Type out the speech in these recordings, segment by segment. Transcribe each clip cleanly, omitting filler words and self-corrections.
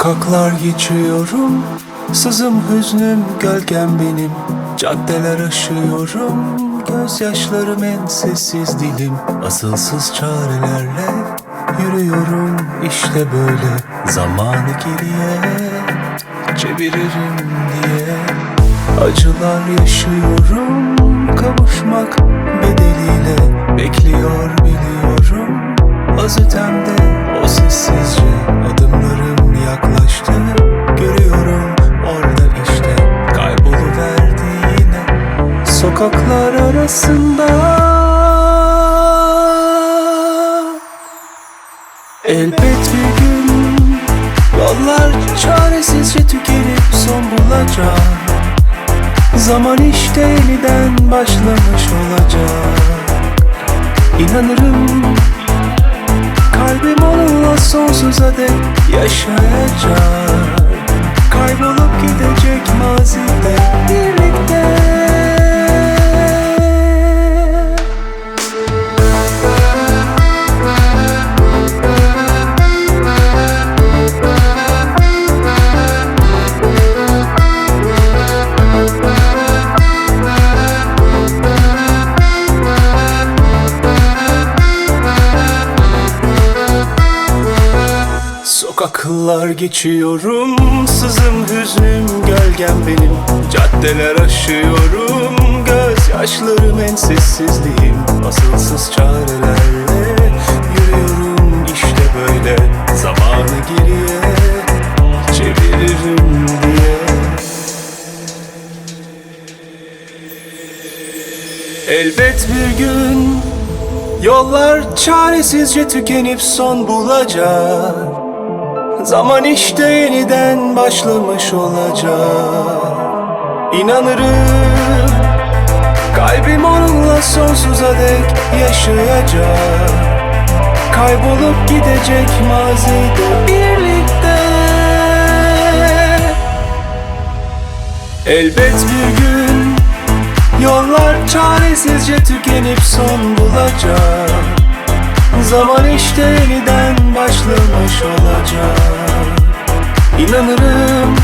Sokaklar geçiyorum, sızım hüznüm gölgem benim. Caddeler aşıyorum, gözyaşlarım en sessiz dilim. Asılsız çarelerle yürüyorum, işte böyle zamanı geriye çeviririm diye. Acılar yaşıyorum, kavuşmak bedeliyle bekliyor biliyorum. Az ötemde o sessizce adımlarım yaklaştı. Görüyorum orada işte kayboluverdi yine sokaklar arasında. Elbet bir gün yollar çaresizce tükenip son bulacak. Zaman işte yeniden başlamış olacak. İnanırım kalbim onunla sonsuza dek yaşayacak. Kaybolup gidecek mazide birlikte. Sokaklar geçiyorum, sızım hüznüm gölgem benim. Caddeler aşıyorum, gözyaşlarım en sessizliğim. Asılsız çarelerle yürüyorum, işte böyle zamanı geriye çeviririm diye. Elbet bir gün yollar çaresizce tükenip son bulacak. Zaman işte yeniden başlamış olacak. İnanırım kalbim onunla sonsuza dek yaşayacak. Kaybolup gidecek mazide birlikte. Elbet bir gün yollar çaresizce tükenip son bulacak. Zaman işte yeniden başlamış olacak. İnanırım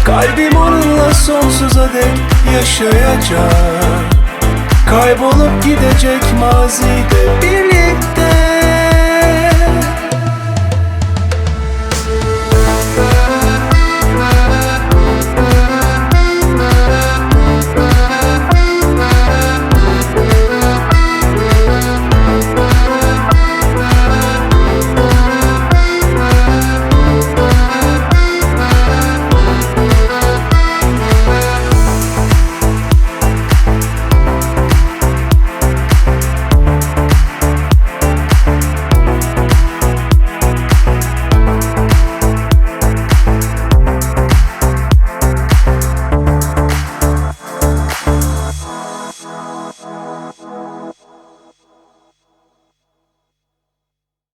kalbim onunla sonsuza dek yaşayacak. Kaybolup gidecek mazide birlikte.